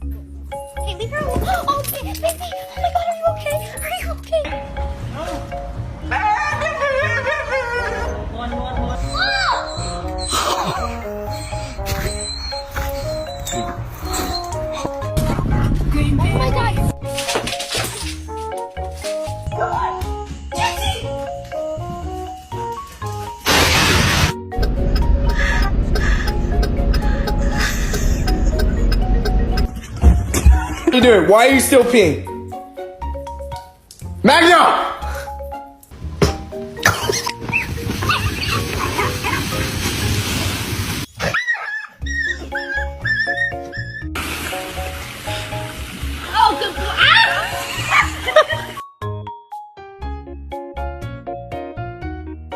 Hey, leave her alone. Oh, baby. Oh my God, are you okay? Are you okay? Oh my God. What are you doing? Why are you still peeing? Magna!